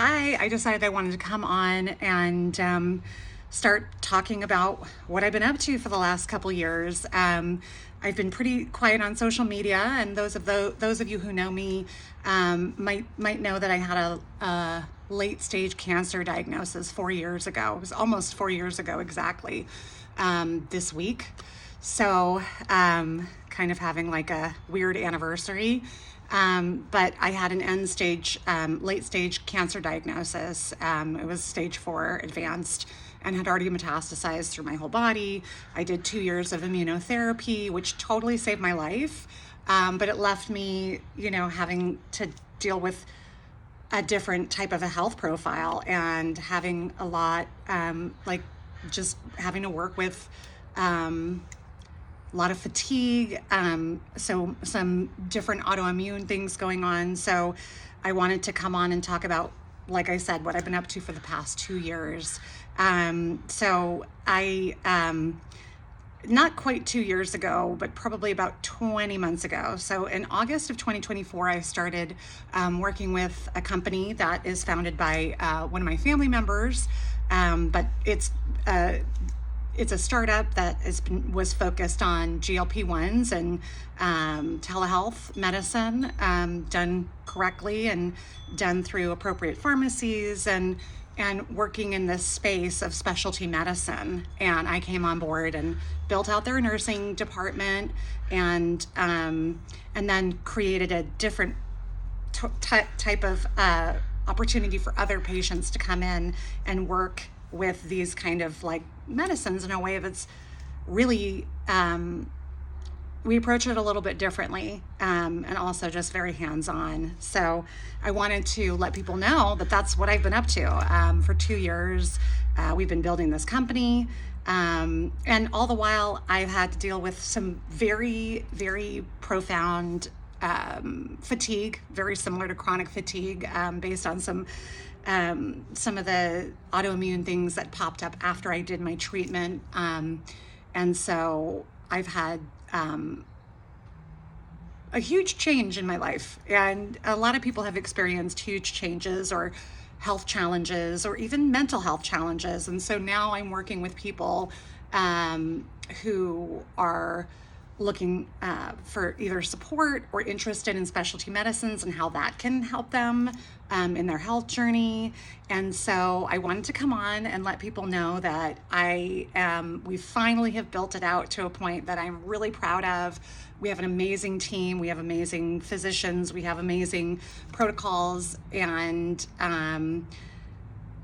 Hi, I decided I wanted to come on and start talking about what I've been up to for the last couple years. I've been pretty quiet on social media, and those of you who know me might know that I had a late stage cancer diagnosis 4 years ago. It was almost 4 years ago exactly this week. So, kind of having like a weird anniversary. But I had an late stage cancer diagnosis. It was stage 4 advanced and had already metastasized through my whole body. I did 2 years of immunotherapy, which totally saved my life. But it left me, having to deal with a different type of a health profile and having a lot, just having to work with, a lot of fatigue, so some different autoimmune things going on. So I wanted to come on and talk about, like I said, what I've been up to for the past 2 years. So I, not quite 2 years ago, but probably about 20 months ago. So in August of 2024, I started working with a company that is founded by one of my family members, but it's a startup that was focused on GLP-1s and telehealth medicine, done correctly and done through appropriate pharmacies and working in this space of specialty medicine. And I came on board and built out their nursing department and then created a different type of opportunity for other patients to come in and work with these kind of like medicines in a way that's really, we approach it a little bit differently, and also just very hands-on. So I wanted to let people know that that's what I've been up to. For 2 years, we've been building this company, and all the while I've had to deal with some very, very profound fatigue, very similar to chronic fatigue, based on some of the autoimmune things that popped up after I did my treatment. And so I've had a huge change in my life. And a lot of people have experienced huge changes or health challenges or even mental health challenges. And so now I'm working with people who are looking for either support or interested in specialty medicines and how that can help them in their health journey. And so I wanted to come on and let people know that we finally have built it out to a point that I'm really proud of. We have an amazing team. We have amazing physicians. We have amazing protocols. And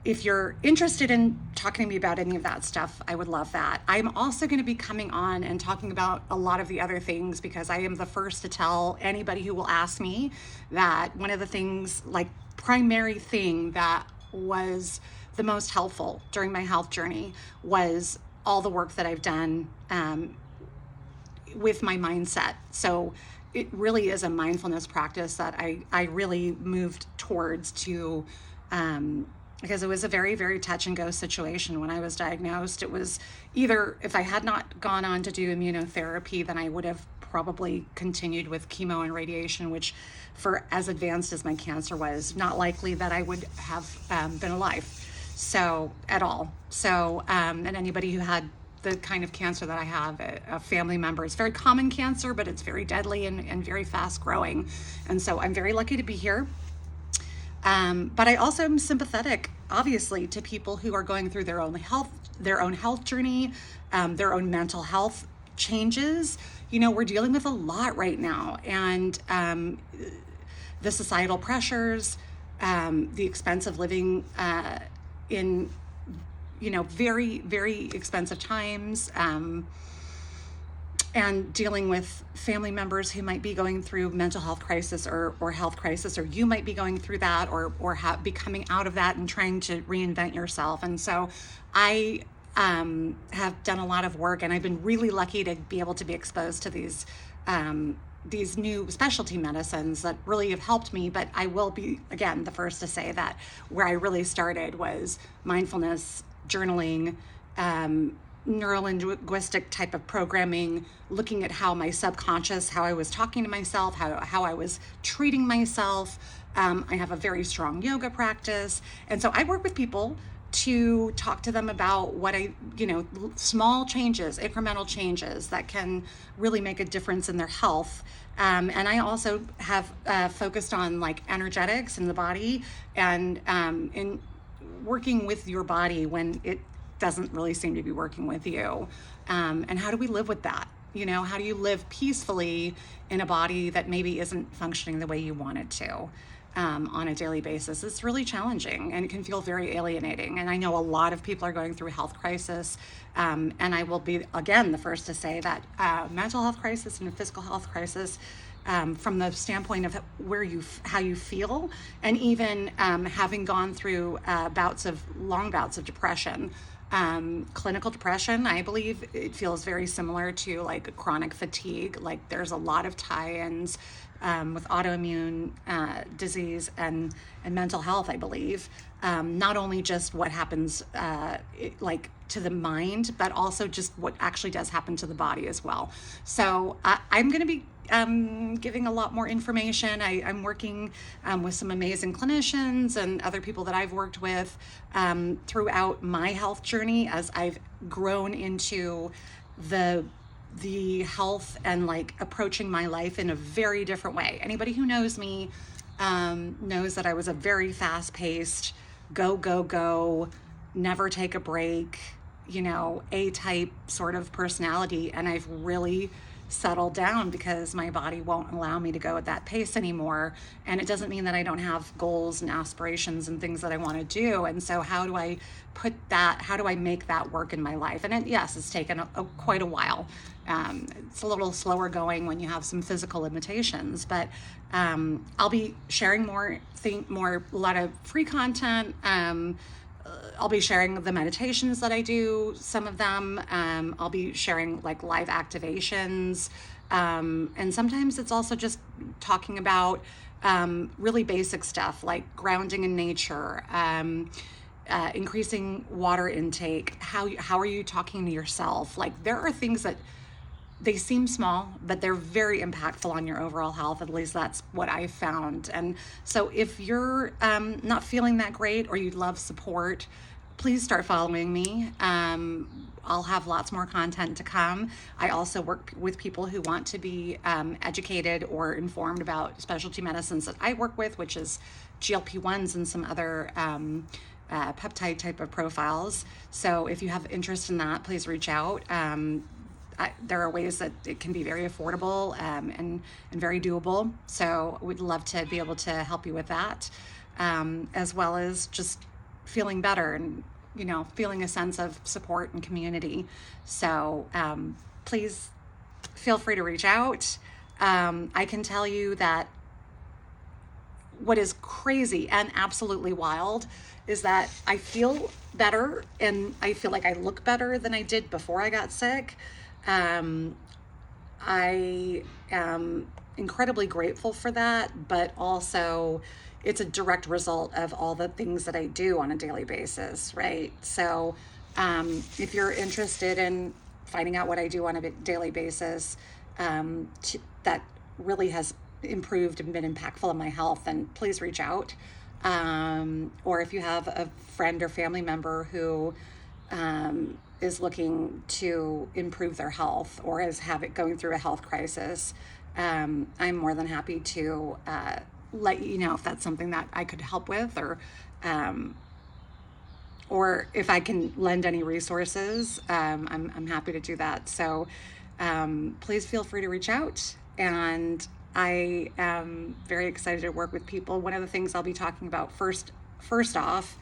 if you're interested in talking to me about any of that stuff, I would love that. I'm also going to be coming on and talking about a lot of the other things because I am the first to tell anybody who will ask me that one of the things, like primary thing that was the most helpful during my health journey was all the work that I've done with my mindset. So it really is a mindfulness practice that I really moved towards because it was a very, very touch and go situation when I was diagnosed. It was either, if I had not gone on to do immunotherapy, then I would have probably continued with chemo and radiation, which for as advanced as my cancer was, not likely that I would have been alive at all. So, and anybody who had the kind of cancer that I have, a family member, it's very common cancer, but it's very deadly and very fast growing. And so I'm very lucky to be here. But I also am sympathetic, obviously, to people who are going through their own health journey, their own mental health changes. We're dealing with a lot right now, and the societal pressures, the expense of living in, very, very expensive times. And dealing with family members who might be going through mental health crisis or health crisis, or you might be going through that or be coming out of that and trying to reinvent yourself. And so I have done a lot of work, and I've been really lucky to be able to be exposed to these new specialty medicines that really have helped me. But I will be, again, the first to say that where I really started was mindfulness, journaling, neurolinguistic type of programming, looking at how my subconscious, how I was talking to myself, how I was treating myself, I have a very strong yoga practice. And so I work with people to talk to them about small changes, incremental changes that can really make a difference in their health. And I also have focused on like energetics in the body, and in working with your body when it doesn't really seem to be working with you. And how do we live with that? How do you live peacefully in a body that maybe isn't functioning the way you want it to? On a daily basis. It's really challenging, and it can feel very alienating. And I know a lot of people are going through a health crisis. And I will be, again, the first to say that mental health crisis and a physical health crisis, from the standpoint of how you feel, and even having gone through long bouts of depression. Clinical depression, I believe it feels very similar to like chronic fatigue. Like there's a lot of tie-ins with autoimmune disease and mental health, I believe. Not only just what happens like to the mind, but also just what actually does happen to the body as well. So I'm going to be giving a lot more information. I'm working with some amazing clinicians and other people that I've worked with throughout my health journey as I've grown into the health and like approaching my life in a very different way. Anybody who knows me knows that I was a very fast-paced, go, never take a break, A-type sort of personality. And I've really settled down because my body won't allow me to go at that pace anymore. And it doesn't mean that I don't have goals and aspirations and things that I want to do. And so how do I make that work in my life? And yes, it's taken quite a while. It's a little slower going when you have some physical limitations, but I'll be sharing a lot of free content. I'll be sharing the meditations that I do, some of them. I'll be sharing like live activations. And sometimes it's also just talking about really basic stuff like grounding in nature, increasing water intake. How are you talking to yourself? Like there are things that they seem small, but they're very impactful on your overall health. At least that's what I found. And so if you're not feeling that great or you'd love support, please start following me. I'll have lots more content to come. I also work with people who want to be educated or informed about specialty medicines that I work with, which is GLP-1s and some other peptide type of profiles. So if you have interest in that, please reach out. There are ways that it can be very affordable and very doable. So we'd love to be able to help you with that, as well as just feeling better and, feeling a sense of support and community. So please feel free to reach out. I can tell you that what is crazy and absolutely wild is that I feel better and I feel like I look better than I did before I got sick. I am incredibly grateful for that, but also it's a direct result of all the things that I do on a daily basis, right? So if you're interested in finding out what I do on a daily basis, that really has improved and been impactful in my health, then please reach out. Or if you have a friend or family member who is looking to improve their health or is going through a health crisis, I'm more than happy to let you know if that's something that I could help with, or if I can lend any resources. I'm happy to do that. So please feel free to reach out. And I am very excited to work with people. One of the things I'll be talking about first off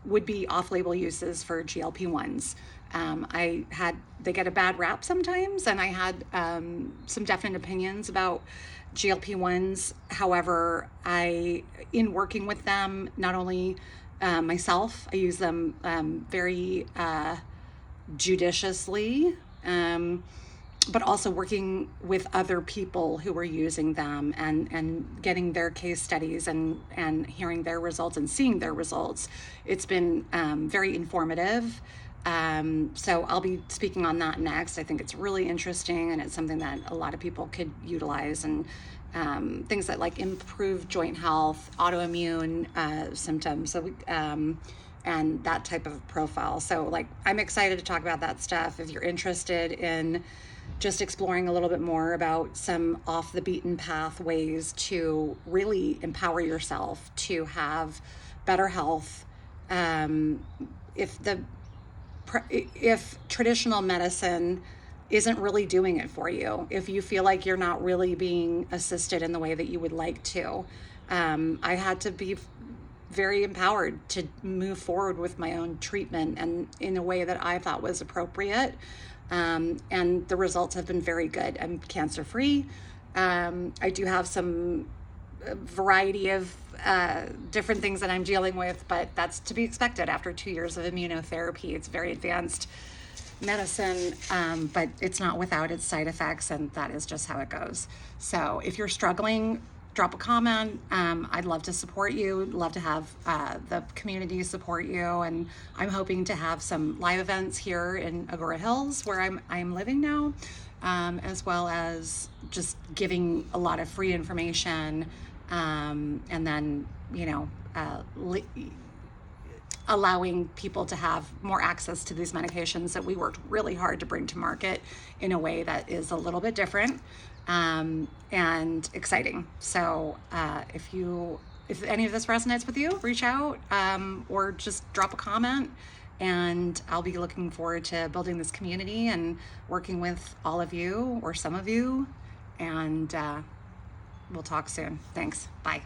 would be off-label uses for GLP-1s. They get a bad rap sometimes, and I had some definite opinions about GLP-1s. However, in working with them, not only myself, I use them very judiciously, but also working with other people who are using them and getting their case studies and hearing their results and seeing their results. It's been very informative. So I'll be speaking on that next. I think it's really interesting, and it's something that a lot of people could utilize and things that like improve joint health, autoimmune symptoms, so and that type of profile. So like I'm excited to talk about that stuff. If you're interested in just exploring a little bit more about some off the beaten path ways to really empower yourself to have better health, if the if traditional medicine isn't really doing it for you, if you feel like you're not really being assisted in the way that you would like to, I had to be very empowered to move forward with my own treatment and in a way that I thought was appropriate. And the results have been very good. I'm cancer free. I do have some variety of different things that I'm dealing with, but that's to be expected after 2 years of immunotherapy. It's very advanced medicine, but it's not without its side effects, and that is just how it goes. So if you're struggling, drop a comment. I'd love to support you, love to have the community support you, and I'm hoping to have some live events here in Agora Hills where I'm living now, as well as just giving a lot of free information, and then allowing people to have more access to these medications that we worked really hard to bring to market in a way that is a little bit different, and exciting. So if any of this resonates with you, reach out, or just drop a comment, and I'll be looking forward to building this community and working with all of you or some of you, and we'll talk soon. Thanks. Bye.